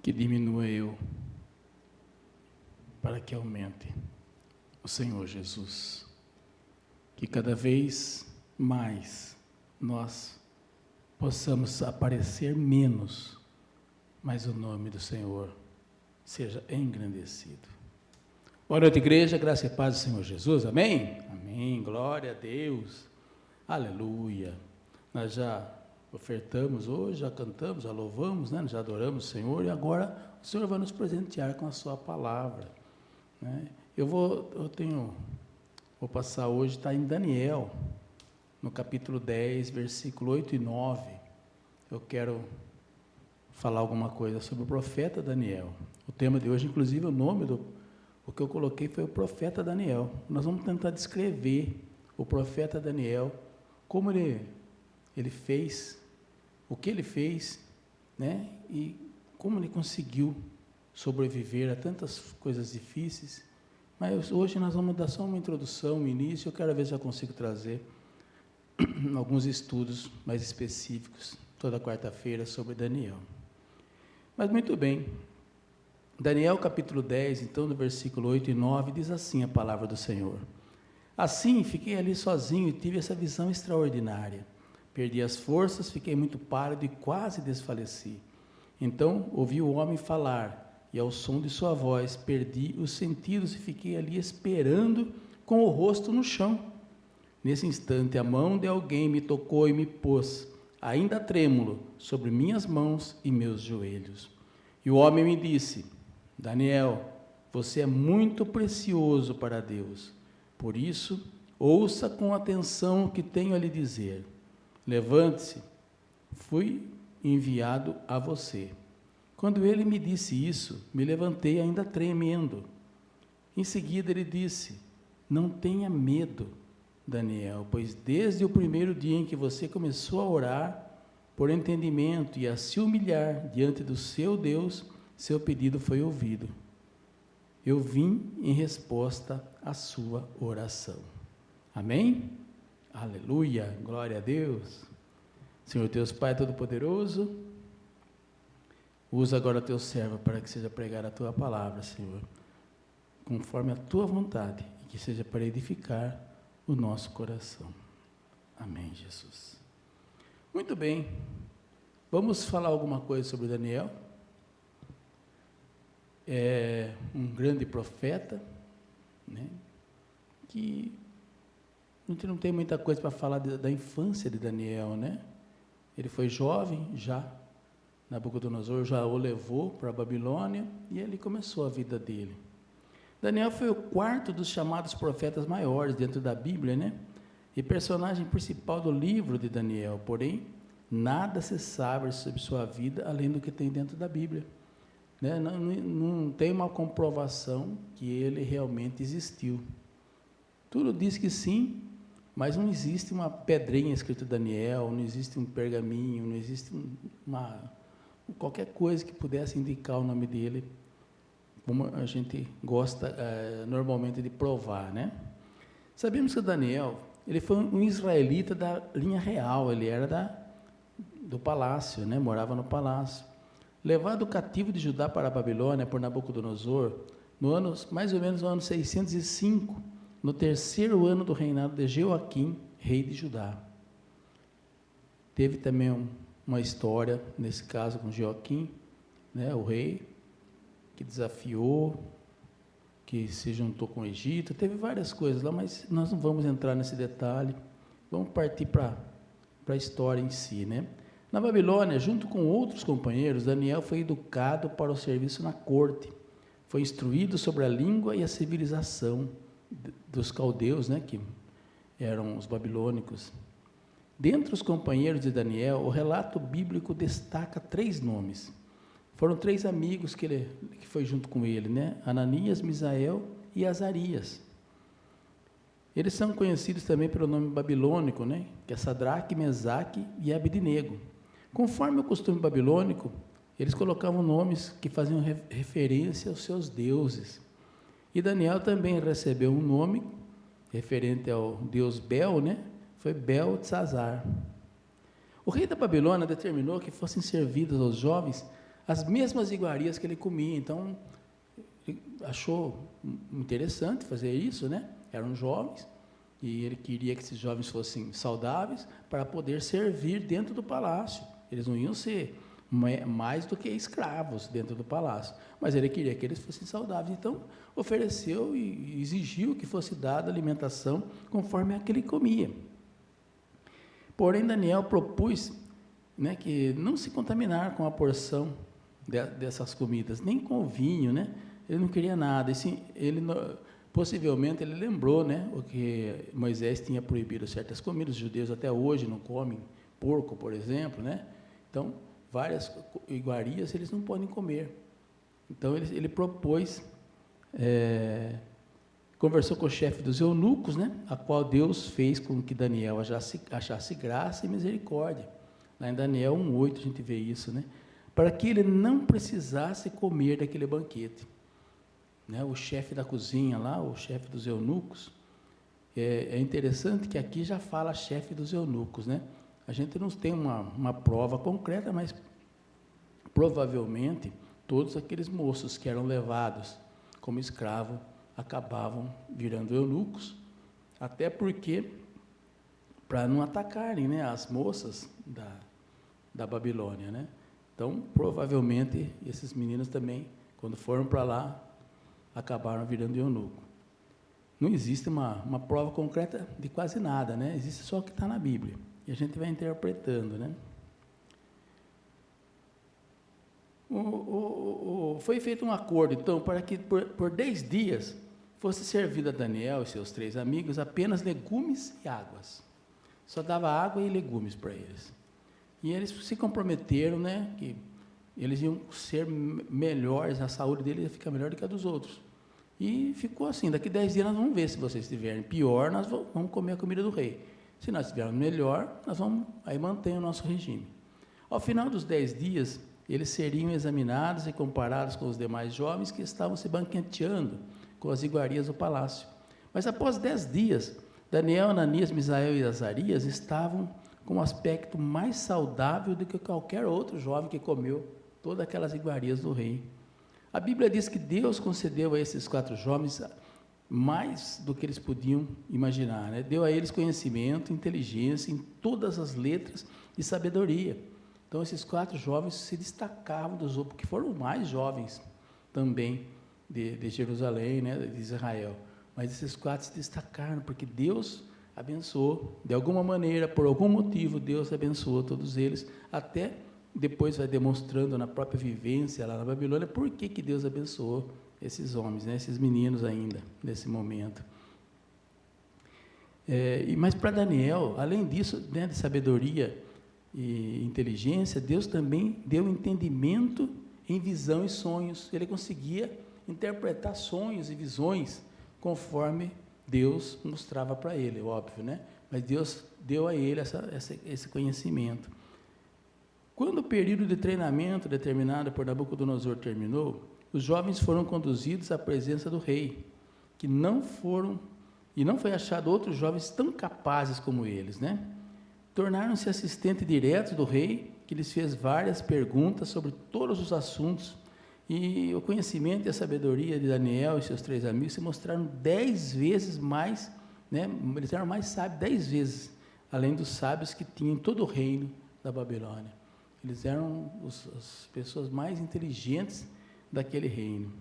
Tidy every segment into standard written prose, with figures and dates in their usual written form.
Que diminua eu, para que aumente o Senhor Jesus. Que cada vez mais nós possamos aparecer menos, mas o nome do Senhor seja engrandecido. Boa noite, igreja, graça e paz do Senhor Jesus, amém? Amém, glória a Deus, aleluia. Nós já ofertamos hoje, já cantamos, já louvamos, né? Já adoramos o Senhor, e agora o Senhor vai nos presentear com a sua palavra, né? Vou passar hoje, está em Daniel, no capítulo 10, versículo 8 e 9, eu quero falar alguma coisa sobre o profeta Daniel. O tema de hoje, inclusive, o que eu coloquei foi o profeta Daniel. Nós vamos tentar descrever o profeta Daniel, como ele fez, o que ele fez, né? E como ele conseguiu sobreviver a tantas coisas difíceis. Mas hoje nós vamos dar só uma introdução, um início. Eu quero ver se eu consigo trazer alguns estudos mais específicos, toda quarta-feira, sobre Daniel. Mas muito bem, Daniel capítulo 10, então, no versículo 8 e 9, diz assim a palavra do Senhor. Assim, fiquei ali sozinho e tive essa visão extraordinária. Perdi as forças, fiquei muito pálido e quase desfaleci. Então, ouvi o homem falar, e ao som de sua voz, perdi os sentidos e fiquei ali esperando com o rosto no chão. Nesse instante, a mão de alguém me tocou e me pôs, ainda trêmulo, sobre minhas mãos e meus joelhos. E o homem me disse, Daniel, você é muito precioso para Deus. Por isso, ouça com atenção o que tenho a lhe dizer. Levante-se, fui enviado a você. Quando ele me disse isso, me levantei ainda tremendo. Em seguida ele disse, não tenha medo, Daniel, pois desde o primeiro dia em que você começou a orar por entendimento e a se humilhar diante do seu Deus, seu pedido foi ouvido. Eu vim em resposta à sua oração. Amém? Aleluia, glória a Deus. Senhor Deus Pai Todo-Poderoso, usa agora teu servo para que seja pregada a tua palavra, Senhor, conforme a tua vontade, e que seja para edificar o nosso coração. Amém, Jesus. Muito bem, vamos falar alguma coisa sobre Daniel. É um grande profeta, né, que a gente não tem muita coisa para falar da infância de Daniel, né? Ele foi jovem já, Nabucodonosor já o levou para a Babilônia e ele começou a vida dele. Daniel foi o quarto dos chamados profetas maiores dentro da Bíblia, né? E personagem principal do livro de Daniel, porém, nada se sabe sobre sua vida além do que tem dentro da Bíblia, né? Não tem uma comprovação que ele realmente existiu. Tudo diz que sim, mas não existe uma pedrinha escrita Daniel, não existe um pergaminho, não existe qualquer coisa que pudesse indicar o nome dele como a gente gosta normalmente de provar, né? Sabemos que Daniel, ele foi um israelita da linha real, ele era do palácio, né? Morava no palácio. Levado cativo de Judá para a Babilônia por Nabucodonosor, mais ou menos no ano 605, no terceiro ano do reinado de Jeoaquim, rei de Judá. Teve também uma história, nesse caso com Jeoaquim, né, o rei, que desafiou, que se juntou com o Egito, teve várias coisas lá, mas nós não vamos entrar nesse detalhe, vamos partir para a história em si, né? Na Babilônia, junto com outros companheiros, Daniel foi educado para o serviço na corte, foi instruído sobre a língua e a civilização dos caldeus, né, que eram os babilônicos. Dentre os companheiros de Daniel, o relato bíblico destaca 3 nomes. Foram 3 amigos que foi junto com ele, né? Ananias, Misael e Azarias. Eles são conhecidos também pelo nome babilônico, né? Que é Sadraque, Mesaque e Abednego. Conforme o costume babilônico, eles colocavam nomes que faziam referência aos seus deuses. E Daniel também recebeu um nome referente ao deus Bel, né? Foi Beltesazar. O rei da Babilônia determinou que fossem servidas aos jovens as mesmas iguarias que ele comia. Então, ele achou interessante fazer isso, né? Eram jovens, e ele queria que esses jovens fossem saudáveis para poder servir dentro do palácio. Eles não iam ser mais do que escravos dentro do palácio, mas ele queria que eles fossem saudáveis. Então, ofereceu e exigiu que fosse dada alimentação conforme a que ele comia. Porém, Daniel propôs, né, que não se contaminar com a porção dessas comidas, nem com o vinho, né? Ele não queria nada. Possivelmente ele lembrou, né, o que Moisés tinha proibido certas comidas. Os judeus até hoje não comem porco, por exemplo, né? Então, várias iguarias eles não podem comer. Então, ele propôs, conversou com o chefe dos eunucos, né, a qual Deus fez com que Daniel achasse graça e misericórdia. Lá em Daniel 1:8 a gente vê isso, né? Para que ele não precisasse comer daquele banquete. Né, o chefe da cozinha lá, o chefe dos eunucos, é interessante que aqui já fala chefe dos eunucos, né? A gente não tem uma prova concreta, mas provavelmente todos aqueles moços que eram levados como escravo acabavam virando eunucos, até porque, para não atacarem, né, as moças da Babilônia, né? Então, provavelmente, esses meninos também, quando foram para lá, acabaram virando eunuco. Não existe uma prova concreta de quase nada, né? Existe só o que está na Bíblia, e a gente vai interpretando, né? Foi feito um acordo, então, para que por 10 dias fosse servido a Daniel e seus 3 amigos apenas legumes e águas. Só dava água e legumes para eles. E eles se comprometeram, né, que eles iam ser melhores, a saúde deles ia ficar melhor do que a dos outros. E ficou assim, daqui 10 dias nós vamos ver se vocês estiverem pior, nós vamos comer a comida do rei. Se nós estivermos melhor, nós vamos, aí mantém o nosso regime. Ao final dos 10 dias, eles seriam examinados e comparados com os demais jovens que estavam se banqueteando com as iguarias do palácio. Mas após 10 dias, Daniel, Ananias, Misael e Azarias estavam com um aspecto mais saudável do que qualquer outro jovem que comeu todas aquelas iguarias do rei. A Bíblia diz que Deus concedeu a esses 4 jovens mais do que eles podiam imaginar, né? Deu a eles conhecimento, inteligência em todas as letras e sabedoria. Então, esses 4 jovens se destacavam dos outros, porque foram mais jovens também de Jerusalém, né, de Israel. Mas esses 4 se destacaram, porque Deus abençoou, de alguma maneira, por algum motivo, Deus abençoou todos eles, até depois vai demonstrando na própria vivência lá na Babilônia, por que Deus abençoou esses homens, né, esses meninos ainda, nesse momento. Mas para Daniel, além disso, né, de sabedoria e inteligência, Deus também deu entendimento em visão e sonhos. Ele conseguia interpretar sonhos e visões conforme Deus mostrava para ele, óbvio, né? Mas Deus deu a ele esse conhecimento. Quando o período de treinamento determinado por Nabucodonosor terminou, os jovens foram conduzidos à presença do rei, que não foi achado outros jovens tão capazes como eles, né? Tornaram-se assistentes diretos do rei, que lhes fez várias perguntas sobre todos os assuntos, e o conhecimento e a sabedoria de Daniel e seus 3 amigos se mostraram 10 vezes mais, né? Eles eram mais sábios 10 vezes, além dos sábios que tinham em todo o reino da Babilônia. Eles eram as pessoas mais inteligentes daquele reino.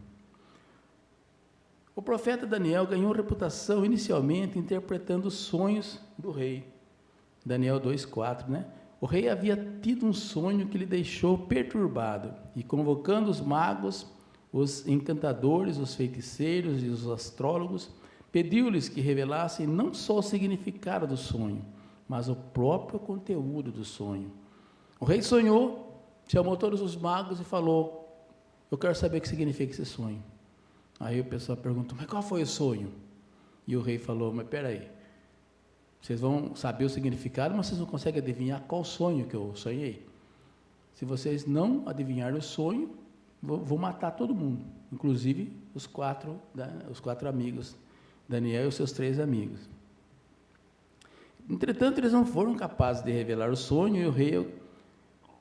O profeta Daniel ganhou reputação inicialmente interpretando os sonhos do rei. Daniel 2:4, né? O rei havia tido um sonho que lhe deixou perturbado, e convocando os magos, os encantadores, os feiticeiros e os astrólogos, pediu-lhes que revelassem não só o significado do sonho, mas o próprio conteúdo do sonho. O rei sonhou, chamou todos os magos e falou: eu quero saber o que significa esse sonho. Aí o pessoal perguntou: mas qual foi o sonho? E o rei falou: mas espera aí, vocês vão saber o significado, mas vocês não conseguem adivinhar qual sonho que eu sonhei. Se vocês não adivinharem o sonho, vou matar todo mundo, inclusive os quatro amigos, Daniel e os seus 3 amigos. Entretanto, eles não foram capazes de revelar o sonho, e o rei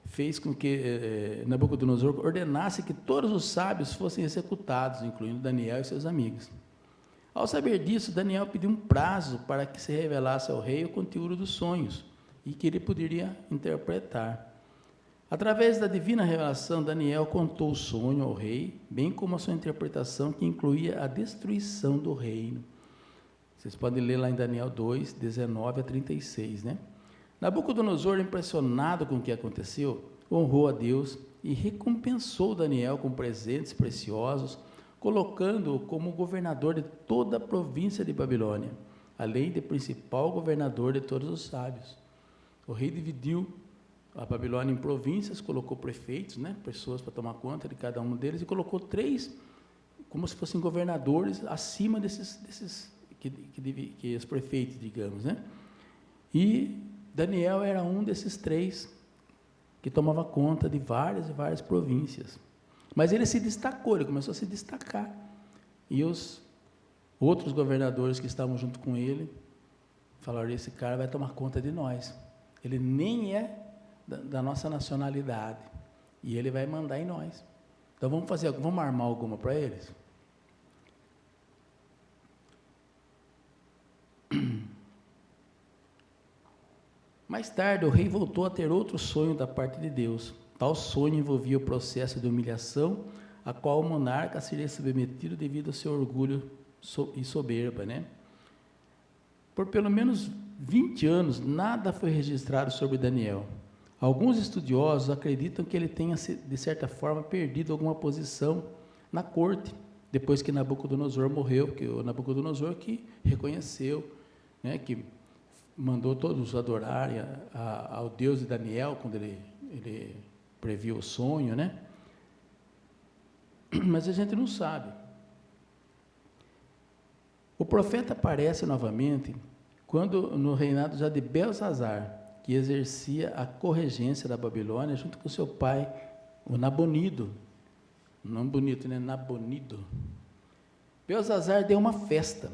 fez com que Nabucodonosor ordenasse que todos os sábios fossem executados, incluindo Daniel e seus amigos. Ao saber disso, Daniel pediu um prazo para que se revelasse ao rei o conteúdo dos sonhos e que ele poderia interpretar. Através da divina revelação, Daniel contou o sonho ao rei, bem como a sua interpretação, que incluía a destruição do reino. Vocês podem ler lá em Daniel 2, 19 a 36, né? Nabucodonosor, impressionado com o que aconteceu, honrou a Deus e recompensou Daniel com presentes preciosos, colocando-o como governador de toda a província de Babilônia, além de principal governador de todos os sábios. O rei dividiu a Babilônia em províncias, colocou prefeitos, né, pessoas para tomar conta de cada um deles, e colocou 3 como se fossem governadores acima desses que os prefeitos, digamos, né? E Daniel era um desses 3 que tomava conta de várias e várias províncias. Mas ele se destacou, ele começou a se destacar. E os outros governadores que estavam junto com ele falaram: esse cara vai tomar conta de nós. Ele nem é da nossa nacionalidade. E ele vai mandar em nós. Então vamos armar alguma para eles? Mais tarde, o rei voltou a ter outro sonho da parte de Deus. Tal sonho envolvia o processo de humilhação, a qual o monarca seria submetido devido ao seu orgulho e soberba, né? Por pelo menos 20 anos, nada foi registrado sobre Daniel. Alguns estudiosos acreditam que ele tenha, de certa forma, perdido alguma posição na corte, depois que Nabucodonosor morreu, porque o Nabucodonosor que reconheceu, né, que mandou todos adorarem ao Deus de Daniel, quando ele previu o sonho, né? Mas a gente não sabe. O profeta aparece novamente quando no reinado já de Belzazar, que exercia a corregência da Babilônia junto com seu pai, o Nabonido. Nome bonito, né? Nabonido. Belzazar deu uma festa.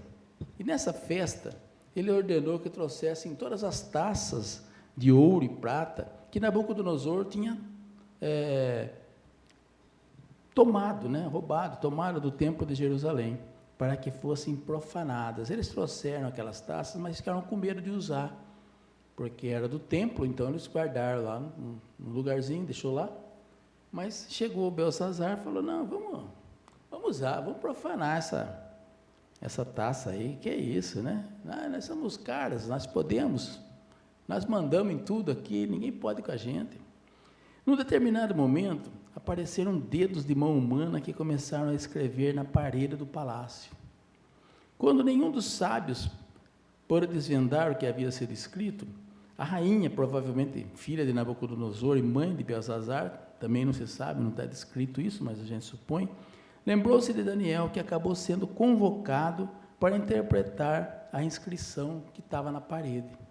E nessa festa, ele ordenou que trouxessem todas as taças de ouro e prata que Nabucodonosor tinha tomado do templo de Jerusalém, para que fossem profanadas. Eles trouxeram aquelas taças, mas ficaram com medo de usar, porque era do templo, então eles guardaram lá no lugarzinho, deixou lá. Mas chegou o Belzazar e falou: não, vamos usar, vamos profanar essa taça aí, que é isso, né? Nós somos caras, nós podemos, nós mandamos em tudo aqui, ninguém pode com a gente. Num determinado momento, apareceram dedos de mão humana que começaram a escrever na parede do palácio. Quando nenhum dos sábios pôde desvendar o que havia sido escrito, a rainha, provavelmente filha de Nabucodonosor e mãe de Belzazar, também não se sabe, não está descrito isso, mas a gente supõe, lembrou-se de Daniel, que acabou sendo convocado para interpretar a inscrição que estava na parede.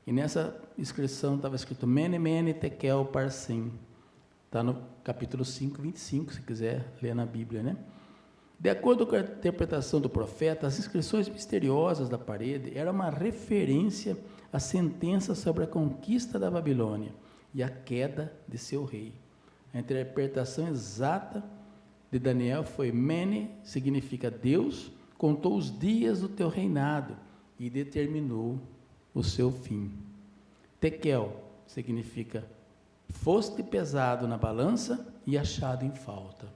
E nessa inscrição estava escrito: Mene, Mene, Tekel, Parsim. Está no capítulo 5, 25, se quiser ler na Bíblia, né? De acordo com a interpretação do profeta, as inscrições misteriosas da parede eram uma referência à sentença sobre a conquista da Babilônia e a queda de seu rei. A interpretação exata de Daniel foi: Mene significa Deus contou os dias do teu reinado e determinou o seu fim. Tekel significa foste pesado na balança e achado em falta.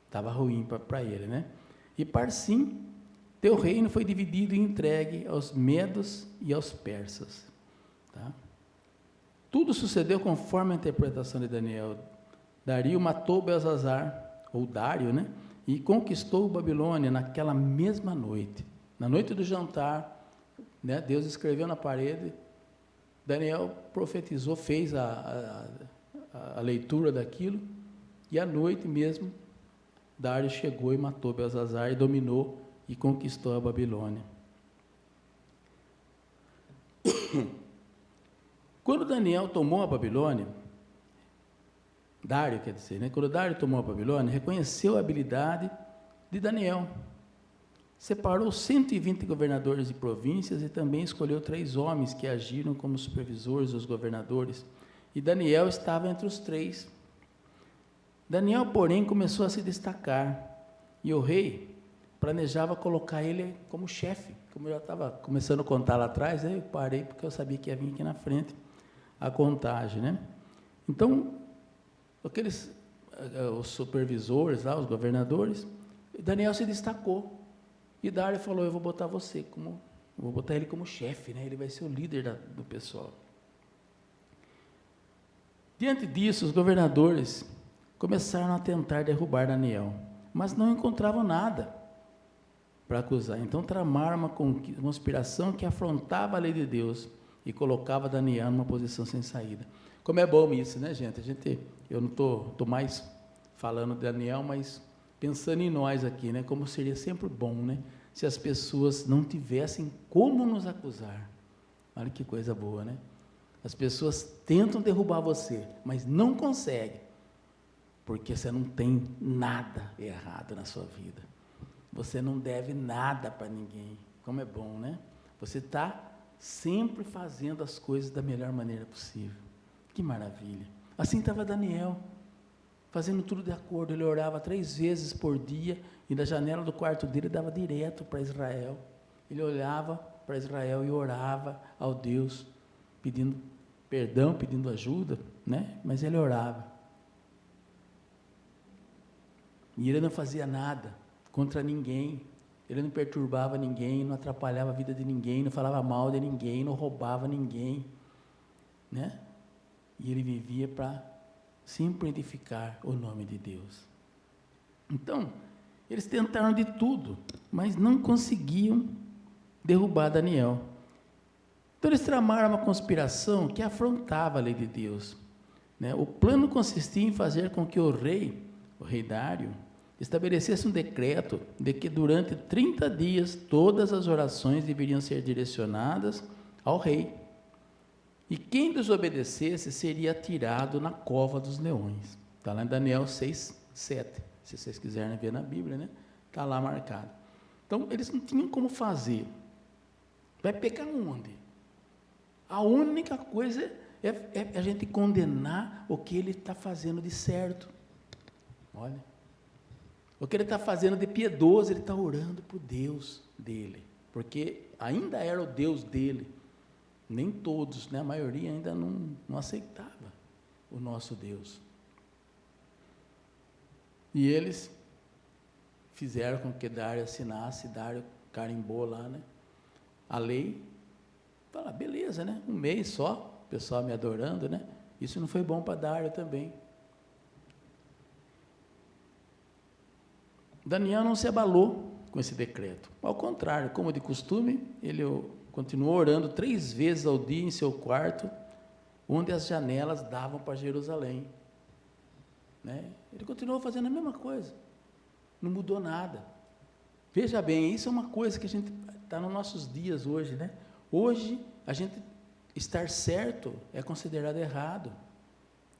Estava ruim para ele, né? E Parsim, teu reino foi dividido e entregue aos medos e aos persas. Tá? Tudo sucedeu conforme a interpretação de Daniel. Dario matou Belzazar, ou Dário, né? E conquistou Babilônia naquela mesma noite. Na noite do jantar, né? Deus escreveu na parede, Daniel profetizou, fez a leitura daquilo, e à noite mesmo, Dário chegou e matou Belzazar e dominou e conquistou a Babilônia. Quando Daniel tomou a Babilônia, Dário, quer dizer, né? Quando Dário tomou a Babilônia, reconheceu a habilidade de Daniel. Separou 120 governadores de províncias e também escolheu 3 homens que agiram como supervisores dos governadores. E Daniel estava entre os 3. Daniel, porém, começou a se destacar. E o rei planejava colocar ele como chefe. Como eu já estava começando a contar lá atrás, aí eu parei porque eu sabia que ia vir aqui na frente a contagem, né? Então, os supervisores lá, os governadores, Daniel se destacou. E Dário falou: eu vou botar vou botar ele como chefe, né? Ele vai ser o líder do pessoal. Diante disso, os governadores começaram a tentar derrubar Daniel, mas não encontravam nada para acusar. Então tramaram uma conspiração que afrontava a lei de Deus e colocava Daniel numa posição sem saída. Como é bom isso, né, gente? Eu não estou mais falando de Daniel, mas pensando em nós aqui, né? Como seria sempre bom, né? Se as pessoas não tivessem como nos acusar. Olha que coisa boa, né? As pessoas tentam derrubar você, mas não conseguem, porque você não tem nada errado na sua vida. Você não deve nada para ninguém. Como é bom, né? Você está sempre fazendo as coisas da melhor maneira possível. Que maravilha. Assim estava Daniel, fazendo tudo de acordo. Ele orava 3 vezes por dia, e da janela do quarto dele dava direto para Israel. Ele olhava para Israel e orava ao Deus, pedindo perdão, pedindo ajuda, né? Mas ele orava. E ele não fazia nada contra ninguém, ele não perturbava ninguém, não atrapalhava a vida de ninguém, não falava mal de ninguém, não roubava ninguém, né? E ele vivia para sempre edificar o nome de Deus. Então, eles tentaram de tudo, mas não conseguiam derrubar Daniel. Então eles tramaram uma conspiração que afrontava a lei de Deus, né? O plano consistia em fazer com que o rei Dário, estabelecesse um decreto de que durante 30 dias todas as orações deveriam ser direcionadas ao rei. E quem desobedecesse seria atirado na cova dos leões. Está lá em Daniel 6, 7. Se vocês quiserem ver na Bíblia, né? Está lá marcado. Então, eles não tinham como fazer. Vai pegar onde? A única coisa é a gente condenar o que ele está fazendo de certo. Olha. O que ele está fazendo de piedoso, ele está orando para o Deus dele. Porque ainda era o Deus dele. Nem todos, né? A maioria ainda não aceitava o nosso Deus. E eles fizeram com que Dário assinasse, Dário carimbou lá, né? A lei, fala, beleza, né? 1 mês só, o pessoal me adorando, né? Isso não foi bom para Dário também. Daniel não se abalou com esse decreto. Ao contrário, como de costume, ele continuou orando 3 vezes ao dia em seu quarto, onde as janelas davam para Jerusalém. Né? Ele continuou fazendo a mesma coisa. Não mudou nada. Veja bem, isso é uma coisa que a gente está nos nossos dias hoje, né? Hoje, a gente estar certo é considerado errado.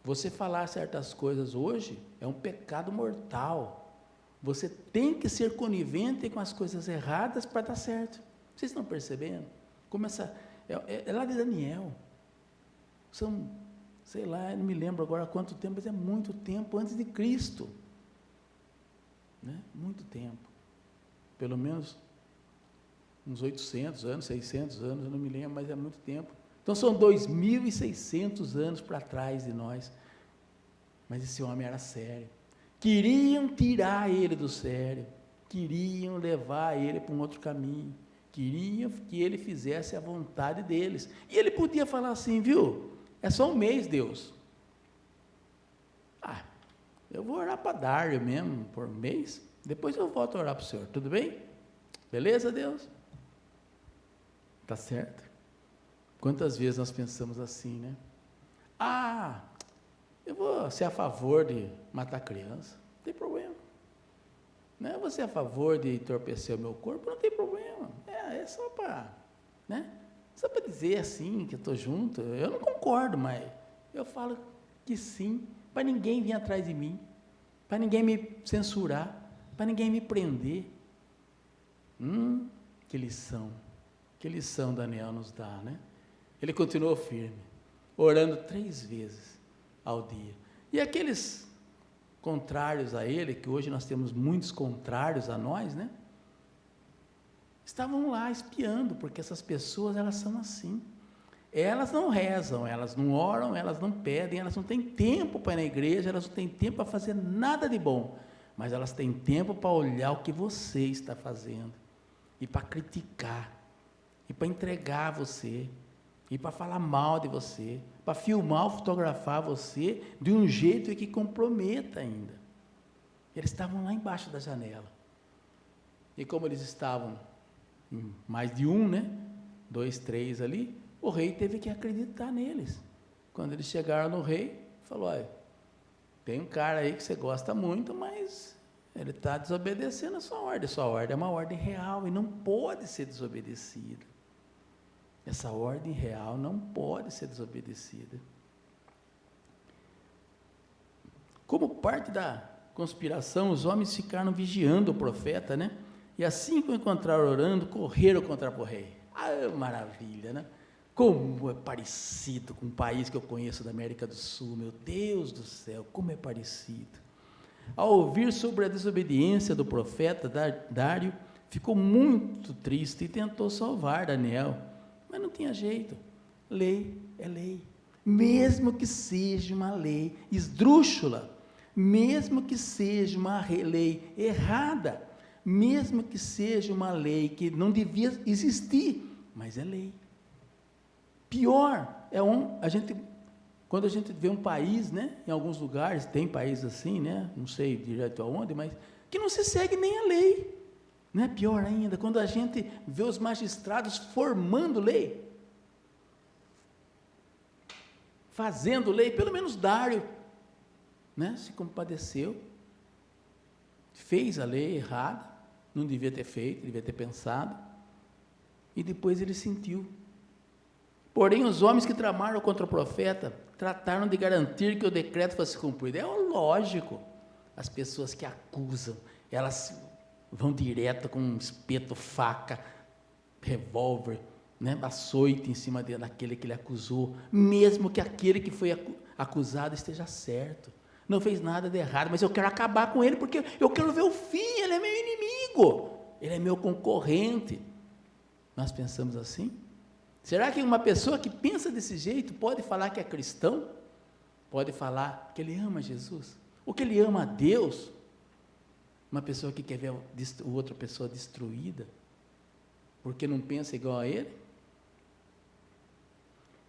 Você falar certas coisas hoje é um pecado mortal. Você tem que ser conivente com as coisas erradas para dar certo. Vocês estão percebendo? Como é lá de Daniel. São, sei lá, eu não me lembro agora há quanto tempo, mas é muito tempo antes de Cristo. Né? Muito tempo. Pelo menos uns 800 anos, 600 anos, eu não me lembro, mas é muito tempo. Então são 2.600 anos para trás de nós. Mas esse homem era sério. Queriam tirar ele do sério. Queriam levar ele para um outro caminho. Queriam que ele fizesse a vontade deles. E ele podia falar assim, viu? É só um mês, Deus. Eu vou orar para Dário mesmo, por mês. Depois eu volto a orar para o Senhor. Tudo bem? Beleza, Deus? Tá certo? Quantas vezes nós pensamos assim, né? Eu vou ser a favor de matar criança. Não tem problema. Né? Você é a favor de entorpecer o meu corpo? Não tem problema. É só para, né? Só para dizer assim, que eu estou junto. Eu não concordo, mas eu falo que sim, para ninguém vir atrás de mim, para ninguém me censurar, para ninguém me prender. Que lição Daniel nos dá, né? Ele continuou firme, orando 3 vezes ao dia. E aqueles contrários a ele, que hoje nós temos muitos contrários a nós, né? Estavam lá espiando, porque essas pessoas, elas são assim. Elas não rezam, elas não oram, elas não pedem, elas não têm tempo para ir na igreja, elas não têm tempo para fazer nada de bom, mas elas têm tempo para olhar o que você está fazendo, e para criticar, e para entregar você, e para falar mal de você, para filmar ou fotografar você de um jeito que comprometa ainda. Eles estavam lá embaixo da janela. E como eles estavam em mais de um, né? 2, 3 ali, o rei teve que acreditar neles. Quando eles chegaram no rei, falou, olha, tem um cara aí que você gosta muito, mas ele está desobedecendo a sua ordem. Sua ordem é uma ordem real e não pode ser desobedecida. Essa ordem real não pode ser desobedecida. Como parte da conspiração, os homens ficaram vigiando o profeta, né? E assim que o encontraram orando, correram contra o rei. Maravilha, né? Como é parecido com um país que eu conheço da América do Sul, meu Deus do céu, como é parecido. Ao ouvir sobre a desobediência do profeta Dário, ficou muito triste e tentou salvar Daniel. Mas não tinha jeito. Lei é lei. Mesmo que seja uma lei esdrúxula, mesmo que seja uma lei errada, mesmo que seja uma lei que não devia existir, mas é lei. Pior é quando a gente vê um país, né, em alguns lugares, tem países assim, né, não sei direto aonde, mas que não se segue nem a lei. Não é pior ainda, quando a gente vê os magistrados formando lei, fazendo lei, pelo menos Dário, né, se compadeceu, fez a lei errada, não devia ter feito, devia ter pensado, e depois ele sentiu. Porém, os homens que tramaram contra o profeta, trataram de garantir que o decreto fosse cumprido. É lógico, as pessoas que acusam, elas vão direto com um espeto, faca, revólver, né, açoite em cima daquele que ele acusou, mesmo que aquele que foi acusado esteja certo, não fez nada de errado, mas eu quero acabar com ele, porque eu quero ver o fim, ele é meu inimigo, ele é meu concorrente. Nós pensamos assim? Será que uma pessoa que pensa desse jeito pode falar que é cristão? Pode falar que ele ama Jesus? Ou que ele ama a Deus? Uma pessoa que quer ver outra pessoa destruída, porque não pensa igual a ele?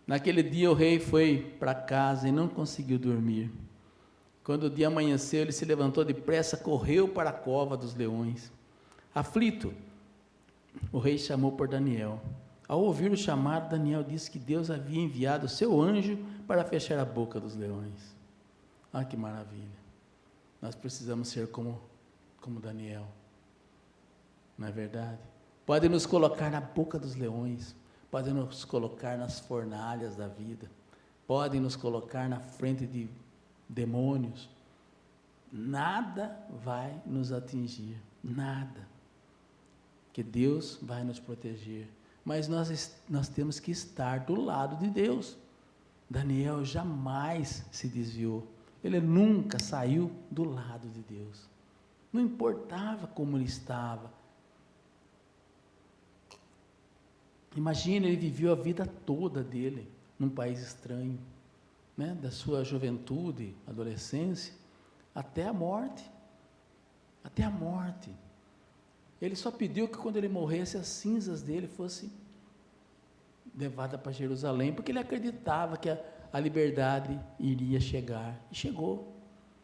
Naquele dia o rei foi para casa e não conseguiu dormir. Quando o dia amanheceu, ele se levantou depressa, correu para a cova dos leões. Aflito, o rei chamou por Daniel. Ao ouvir o chamado, Daniel disse que Deus havia enviado o seu anjo para fechar a boca dos leões. Ah, que maravilha! Nós precisamos ser como Daniel, não é verdade? Pode nos colocar na boca dos leões, pode nos colocar nas fornalhas da vida, pode nos colocar na frente de demônios, nada vai nos atingir, nada, que Deus vai nos proteger, mas nós temos que estar do lado de Deus. Daniel jamais se desviou, ele nunca saiu do lado de Deus, não importava como ele estava. Imagina, ele viveu a vida toda dele, num país estranho, né? Da sua juventude, adolescência, até a morte, ele só pediu que quando ele morresse, as cinzas dele fossem levadas para Jerusalém, porque ele acreditava que a liberdade iria chegar, e chegou,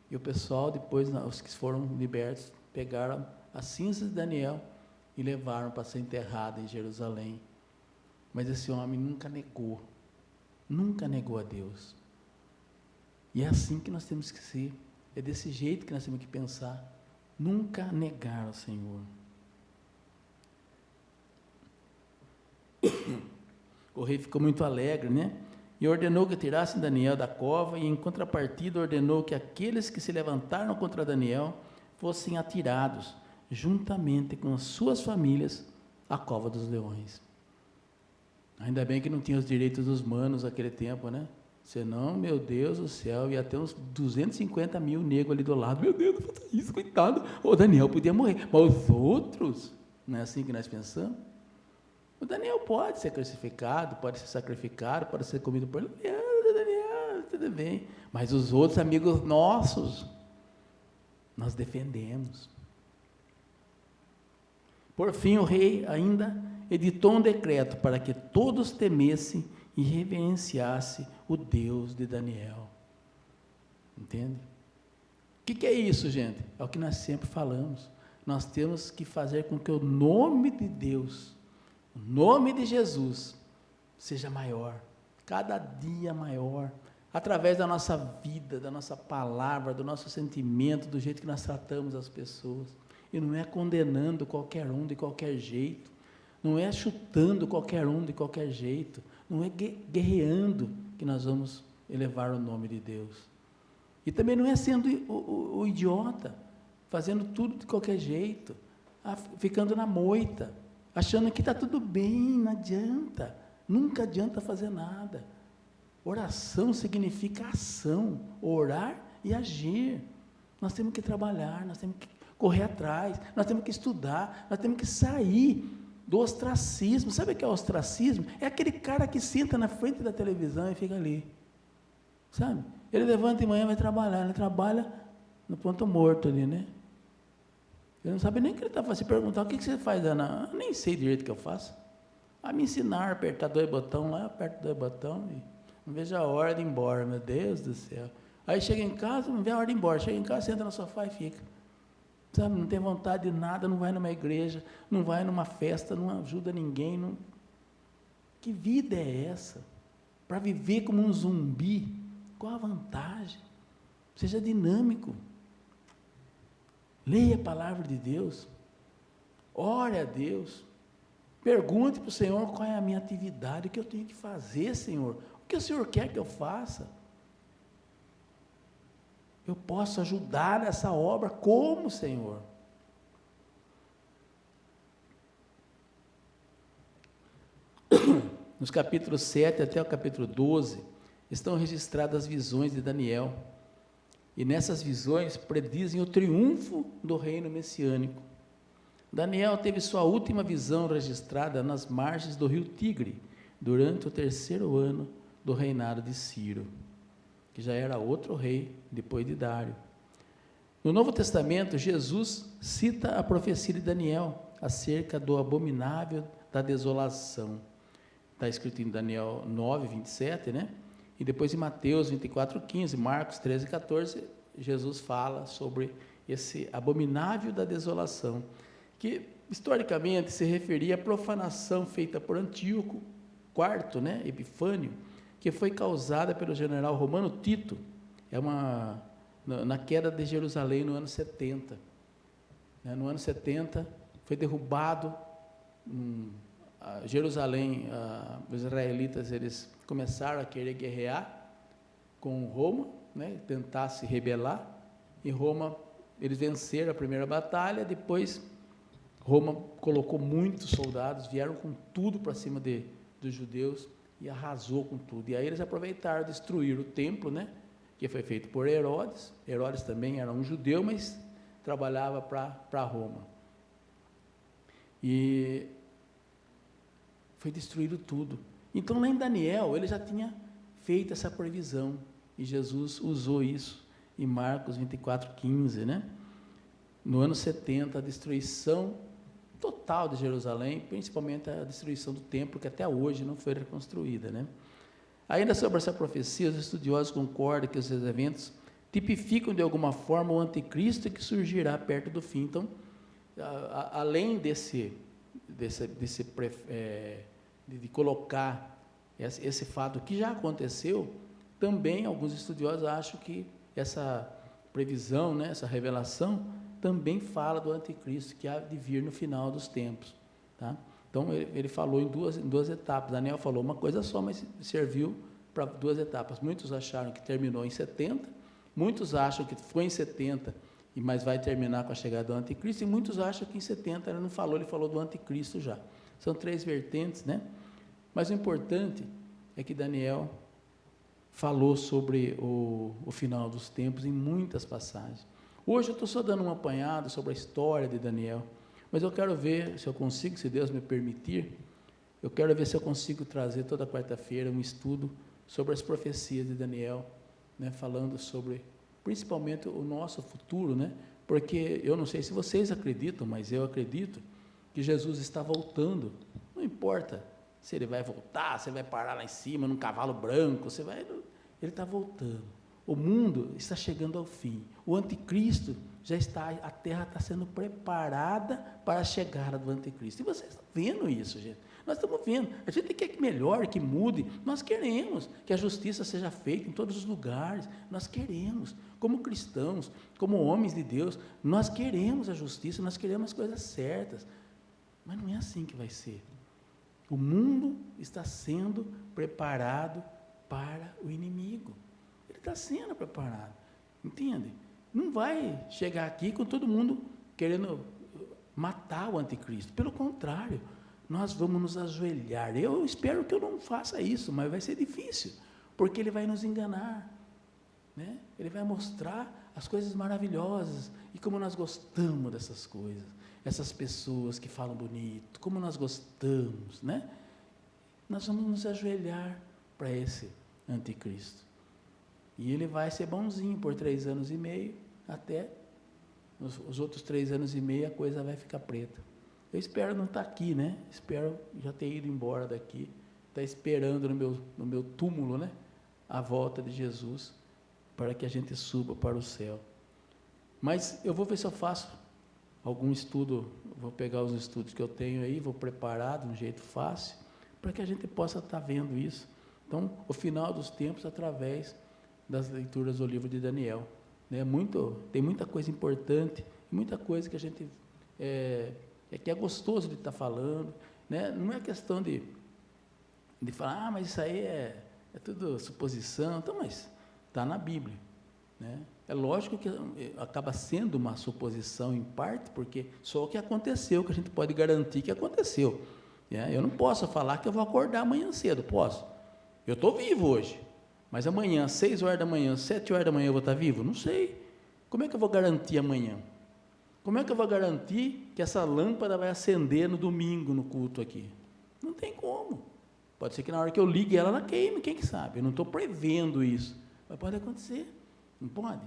e o pessoal depois, os que foram libertos, pegaram as cinzas de Daniel, e levaram para ser enterrado em Jerusalém, mas esse homem nunca negou a Deus, e é assim que nós temos que ser, é desse jeito que nós temos que pensar, nunca negar ao Senhor. O rei ficou muito alegre, né? E ordenou que tirassem Daniel da cova, e em contrapartida ordenou que aqueles que se levantaram contra Daniel fossem atirados, juntamente com as suas famílias, à cova dos leões. Ainda bem que não tinha os direitos dos manos naquele tempo, né? Senão, meu Deus do céu, ia ter uns 250 mil negros ali do lado. Meu Deus, não faça isso, coitado. O Daniel podia morrer, mas os outros, não é assim que nós pensamos? O Daniel pode ser crucificado, pode ser sacrificado, pode ser comido por Daniel, tudo bem. Mas os outros amigos nossos, nós defendemos. Por fim, o rei ainda editou um decreto para que todos temessem e reverenciassem o Deus de Daniel. Entende? O que é isso, gente? É o que nós sempre falamos. Nós temos que fazer com que o nome de Deus, o nome de Jesus, seja maior, cada dia maior, através da nossa vida, da nossa palavra, do nosso sentimento, do jeito que nós tratamos as pessoas. E não é condenando qualquer um de qualquer jeito, não é chutando qualquer um de qualquer jeito, não é guerreando que nós vamos elevar o nome de Deus. E também não é sendo o idiota, fazendo tudo de qualquer jeito, ficando na moita, achando que está tudo bem, não adianta, nunca adianta fazer nada. Oração significa ação, orar e agir. Nós temos que trabalhar, nós temos que correr atrás, nós temos que estudar, nós temos que sair do ostracismo. Sabe o que é ostracismo? É aquele cara que senta na frente da televisão e fica ali, sabe? Ele levanta de manhã e vai trabalhar, ele trabalha no ponto morto ali, né? Ele não sabe nem o que ele está fazendo. Se perguntar, o que você faz, Ana? Eu nem sei direito o que eu faço. Me ensinar a apertar 2 botões lá, aperto 2 botões e não vejo a hora de ir embora, meu Deus do céu. Aí chega em casa, não vê a hora de ir embora, chega em casa, senta no sofá e fica. Sabe, não tem vontade de nada, não vai numa igreja, não vai numa festa, não ajuda ninguém. Não... Que vida é essa? Para viver como um zumbi, qual a vantagem? Seja dinâmico. Leia a palavra de Deus. Ore a Deus. Pergunte para o Senhor qual é a minha atividade, o que eu tenho que fazer, Senhor. O que o Senhor quer que eu faça? Eu posso ajudar nessa obra como, Senhor? Nos capítulos 7 até o capítulo 12, estão registradas as visões de Daniel. E nessas visões predizem o triunfo do reino messiânico. Daniel teve sua última visão registrada nas margens do rio Tigre, durante o 3º ano do reinado de Ciro, que já era outro rei depois de Dário. No Novo Testamento, Jesus cita a profecia de Daniel acerca do abominável da desolação. Está escrito em Daniel 9, 27, né? E depois em Mateus 24, 15, Marcos 13, 14, Jesus fala sobre esse abominável da desolação, que historicamente se referia à profanação feita por Antíoco IV, né, Epifânio, que foi causada pelo general romano Tito, na queda de Jerusalém no ano 70. No ano 70 foi derrubado Jerusalém, os israelitas eles começaram a querer guerrear com Roma, né, tentar se rebelar. Em Roma, eles venceram a primeira batalha, depois Roma colocou muitos soldados, vieram com tudo para cima dos judeus e arrasou com tudo. E aí eles aproveitaram, destruíram o templo, né, que foi feito por Herodes. Herodes também era um judeu, mas trabalhava para Roma. E foi destruído tudo. Então, lá em Daniel, ele já tinha feito essa previsão, e Jesus usou isso em Marcos 24:15, né? No ano 70, a destruição total de Jerusalém, principalmente a destruição do templo, que até hoje não foi reconstruída, né? Ainda sobre essa profecia, os estudiosos concordam que esses eventos tipificam de alguma forma o anticristo que surgirá perto do fim. Então, além de colocar esse fato que já aconteceu, também alguns estudiosos acham que essa previsão, né, essa revelação, também fala do anticristo que há de vir no final dos tempos, tá? Então, ele falou em duas etapas. Daniel falou uma coisa só, mas serviu para duas etapas. Muitos acharam que terminou em 70, muitos acham que foi em 70, mas vai terminar com a chegada do anticristo, e muitos acham que em 70 ele não falou, ele falou do anticristo já. São três vertentes, né? Mas o importante é que Daniel falou sobre o final dos tempos em muitas passagens. Hoje eu estou só dando um apanhado sobre a história de Daniel, mas eu quero ver se eu consigo, se Deus me permitir, eu quero ver se eu consigo trazer toda quarta-feira um estudo sobre as profecias de Daniel, né, falando sobre, principalmente, o nosso futuro, né, porque eu não sei se vocês acreditam, mas eu acredito que Jesus está voltando. Não importa se ele vai voltar, se ele vai parar lá em cima, num cavalo branco, ele está voltando. O mundo está chegando ao fim. O anticristo já está, a terra está sendo preparada para a chegada do anticristo. E vocês estão vendo isso, gente. Nós estamos vendo. A gente quer que melhore, que mude. Nós queremos que a justiça seja feita em todos os lugares. Nós queremos, como cristãos, como homens de Deus, nós queremos a justiça, nós queremos as coisas certas. Mas não é assim que vai ser. O mundo está sendo preparado para o inimigo. Ele está sendo preparado, entende? Não vai chegar aqui com todo mundo querendo matar o anticristo. Pelo contrário, nós vamos nos ajoelhar. Eu espero que eu não faça isso, mas vai ser difícil, porque ele vai nos enganar, né? Ele vai mostrar as coisas maravilhosas e como nós gostamos dessas coisas. Essas pessoas que falam bonito, como nós gostamos, né? Nós vamos nos ajoelhar para esse anticristo. E ele vai ser bonzinho por 3 anos e meio, até os outros 3 anos e meio a coisa vai ficar preta. Eu espero não estar aqui, né? Espero já ter ido embora daqui, estar esperando no meu túmulo, né, a volta de Jesus, para que a gente suba para o céu. Mas eu vou ver se eu faço algum estudo, vou pegar os estudos que eu tenho aí, vou preparar de um jeito fácil, para que a gente possa estar vendo isso. Então, o final dos tempos, através das leituras do livro de Daniel, né? Tem muita coisa importante, muita coisa que a gente que é gostoso de estar falando, né? Não é questão de falar, mas isso aí é tudo suposição. Então, mas está na Bíblia, né? É lógico que acaba sendo uma suposição em parte, porque só o que aconteceu que a gente pode garantir que aconteceu, né? Eu não posso falar que eu vou acordar amanhã cedo, posso? Eu estou vivo hoje, mas amanhã, 6 horas da manhã, 7 horas da manhã eu vou estar vivo? Não sei. Como é que eu vou garantir amanhã? Como é que eu vou garantir que essa lâmpada vai acender no domingo, no culto aqui? Não tem como. Pode ser que na hora que eu ligue ela, ela queime, quem que sabe? Eu não estou prevendo isso, mas pode acontecer, não pode?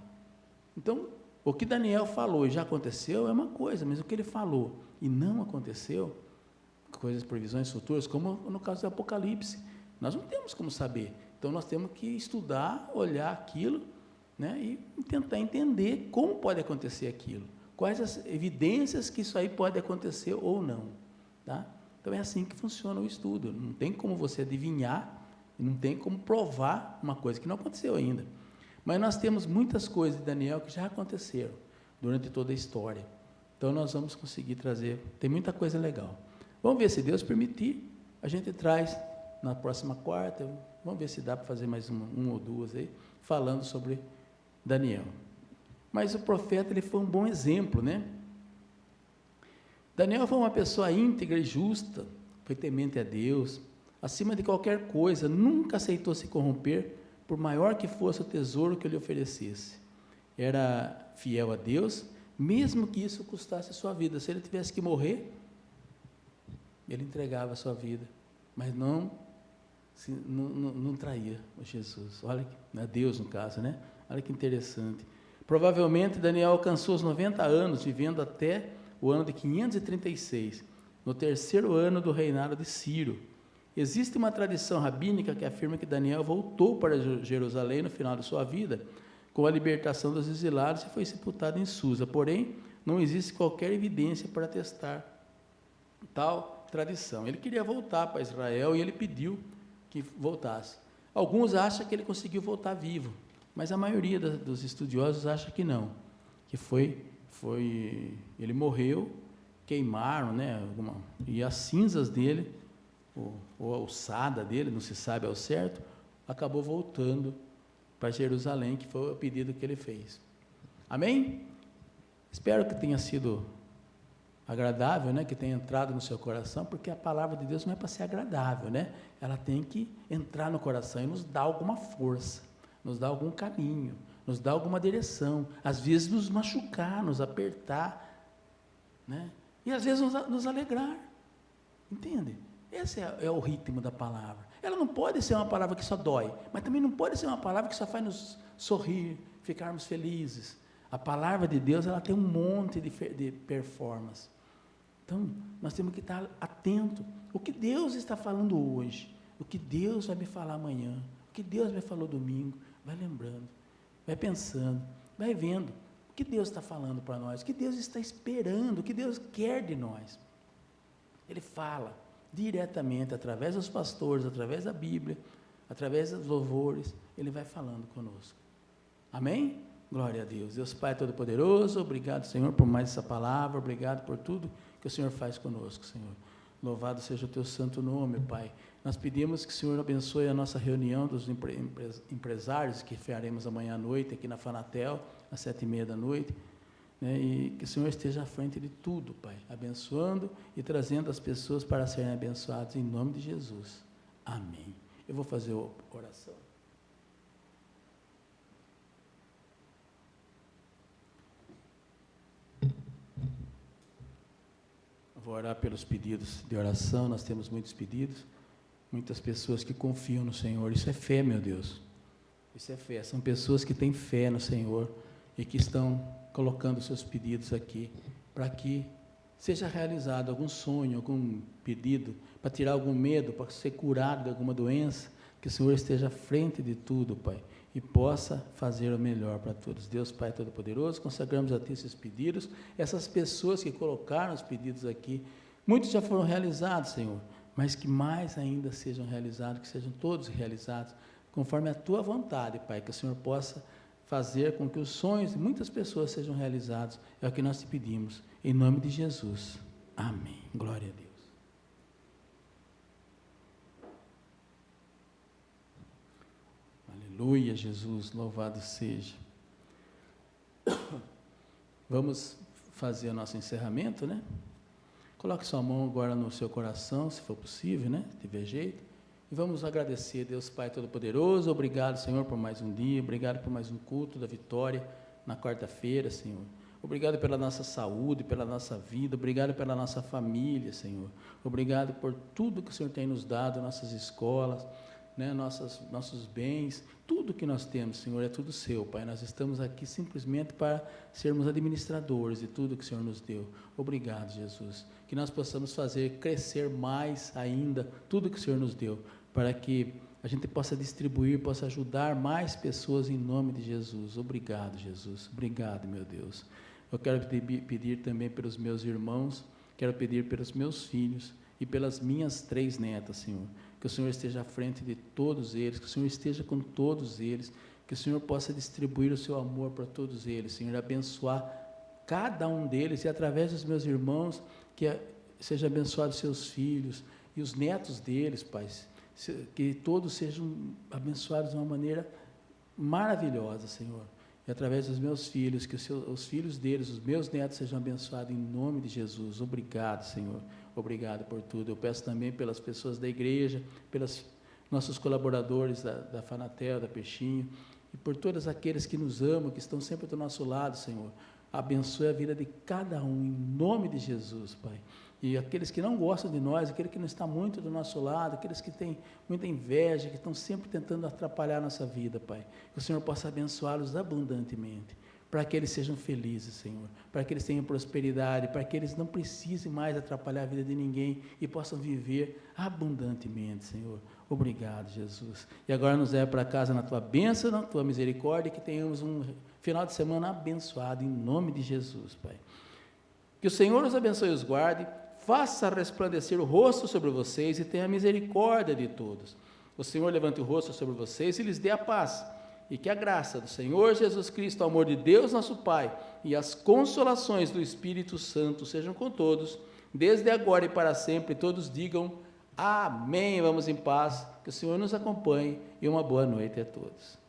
Então, o que Daniel falou e já aconteceu é uma coisa, mas o que ele falou e não aconteceu, coisas, previsões futuras, como no caso do Apocalipse, nós não temos como saber. Então, nós temos que estudar, olhar aquilo, né, e tentar entender como pode acontecer aquilo. Quais as evidências que isso aí pode acontecer ou não, tá? Então, é assim que funciona o estudo. Não tem como você adivinhar, não tem como provar uma coisa que não aconteceu ainda. Mas nós temos muitas coisas de Daniel que já aconteceram durante toda a história. Então, nós vamos conseguir trazer, tem muita coisa legal. Vamos ver, se Deus permitir, a gente traz na próxima quarta, vamos ver se dá para fazer mais uma ou duas aí, falando sobre Daniel. Mas o profeta, ele foi um bom exemplo, né? Daniel foi uma pessoa íntegra e justa, foi temente a Deus, acima de qualquer coisa, nunca aceitou se corromper, por maior que fosse o tesouro que lhe oferecesse. Era fiel a Deus, mesmo que isso custasse a sua vida. Se ele tivesse que morrer, ele entregava a sua vida, mas não traía o Jesus. Olha, a Deus no caso, né? Olha que interessante. Provavelmente Daniel alcançou os 90 anos, vivendo até o ano de 536, no terceiro ano do reinado de Ciro. Existe uma tradição rabínica que afirma que Daniel voltou para Jerusalém no final de sua vida, com a libertação dos exilados, e foi sepultado em Susa. Porém, não existe qualquer evidência para atestar tal tradição. Ele queria voltar para Israel e ele pediu que voltasse. Alguns acham que ele conseguiu voltar vivo, mas a maioria dos estudiosos acha que não, que ele morreu, queimaram, né, e as cinzas dele, ou a ossada dele, não se sabe ao certo, acabou voltando para Jerusalém, que foi o pedido que ele fez. Amém? Espero que tenha sido agradável, né, que tenha entrado no seu coração, porque a palavra de Deus não é para ser agradável, né? Ela tem que entrar no coração e nos dar alguma força, nos dar algum caminho, nos dar alguma direção, às vezes nos machucar, nos apertar, né? E às vezes nos alegrar, entende? Esse é o ritmo da palavra. Ela não pode ser uma palavra que só dói, mas também não pode ser uma palavra que só faz nos sorrir, ficarmos felizes. A palavra de Deus, ela tem um monte de performance. Então, nós temos que estar atento. O que Deus está falando hoje, o que Deus vai me falar amanhã, o que Deus me falou domingo, vai lembrando, vai pensando, vai vendo o que Deus está falando para nós, o que Deus está esperando, o que Deus quer de nós. Ele fala diretamente, através dos pastores, através da Bíblia, através dos louvores, Ele vai falando conosco. Amém? Glória a Deus. Deus Pai Todo-Poderoso, obrigado, Senhor, por mais essa palavra, obrigado por tudo que o Senhor faz conosco, Senhor. Louvado seja o Teu santo nome, Pai. Nós pedimos que o Senhor abençoe a nossa reunião dos empresários, que faremos amanhã à noite, aqui na Fanatel, às 7h30, né, e que o Senhor esteja à frente de tudo, Pai, abençoando e trazendo as pessoas para serem abençoadas, em nome de Jesus. Amém. Eu vou fazer a oração. Vou orar pelos pedidos de oração. Nós temos muitos pedidos, muitas pessoas que confiam no Senhor. Isso é fé, meu Deus. Isso é fé. São pessoas que têm fé no Senhor e que estão colocando seus pedidos aqui para que seja realizado algum sonho, algum pedido, para tirar algum medo, para ser curado de alguma doença. Que o Senhor esteja à frente de tudo, Pai, e possa fazer o melhor para todos. Deus Pai Todo-Poderoso, consagramos a Ti esses pedidos, essas pessoas que colocaram os pedidos aqui, muitos já foram realizados, Senhor, mas que mais ainda sejam realizados, que sejam todos realizados, conforme a Tua vontade, Pai, que o Senhor possa fazer com que os sonhos de muitas pessoas sejam realizados, é o que nós Te pedimos, em nome de Jesus. Amém. Glória a Deus. Aleluia, Jesus, louvado seja. Vamos fazer o nosso encerramento, né? Coloque sua mão agora no seu coração, se for possível, né? Se tiver jeito. E vamos agradecer, Deus Pai Todo-Poderoso. Obrigado, Senhor, por mais um dia. Obrigado por mais um culto da vitória na quarta-feira, Senhor. Obrigado pela nossa saúde, pela nossa vida. Obrigado pela nossa família, Senhor. Obrigado por tudo que o Senhor tem nos dado, nossas escolas, né, nossos bens, tudo que nós temos, Senhor, é tudo Seu, Pai. Nós estamos aqui simplesmente para sermos administradores de tudo que o Senhor nos deu. Obrigado, Jesus. Que nós possamos fazer crescer mais ainda tudo que o Senhor nos deu, para que a gente possa distribuir, possa ajudar mais pessoas em nome de Jesus. Obrigado, Jesus. Obrigado, meu Deus. Eu quero pedir também pelos meus irmãos, quero pedir pelos meus filhos e pelas minhas 3 netas, Senhor. Que o Senhor esteja à frente de todos eles, que o Senhor esteja com todos eles, que o Senhor possa distribuir o Seu amor para todos eles, Senhor, abençoar cada um deles, e através dos meus irmãos, que seja abençoado seus filhos e os netos deles, Pai, que todos sejam abençoados de uma maneira maravilhosa, Senhor. E através dos meus filhos, que os filhos deles, os meus netos sejam abençoados em nome de Jesus. Obrigado, Senhor. Obrigado por tudo. Eu peço também pelas pessoas da igreja, pelos nossos colaboradores da Fanatel, da Peixinho, e por todos aqueles que nos amam, que estão sempre do nosso lado, Senhor. Abençoe a vida de cada um, em nome de Jesus, Pai. E aqueles que não gostam de nós, aquele que não está muito do nosso lado, aqueles que têm muita inveja, que estão sempre tentando atrapalhar a nossa vida, Pai. Que o Senhor possa abençoá-los abundantemente, para que eles sejam felizes, Senhor, para que eles tenham prosperidade, para que eles não precisem mais atrapalhar a vida de ninguém e possam viver abundantemente, Senhor. Obrigado, Jesus. E agora nos leva para casa na Tua bênção, na Tua misericórdia, que tenhamos um final de semana abençoado, em nome de Jesus, Pai. Que o Senhor os abençoe e os guarde, faça resplandecer o rosto sobre vocês e tenha misericórdia de todos. O Senhor levante o rosto sobre vocês e lhes dê a paz. E que a graça do Senhor Jesus Cristo, o amor de Deus nosso Pai e as consolações do Espírito Santo sejam com todos, desde agora e para sempre. Todos digam amém. Vamos em paz, que o Senhor nos acompanhe e uma boa noite a todos.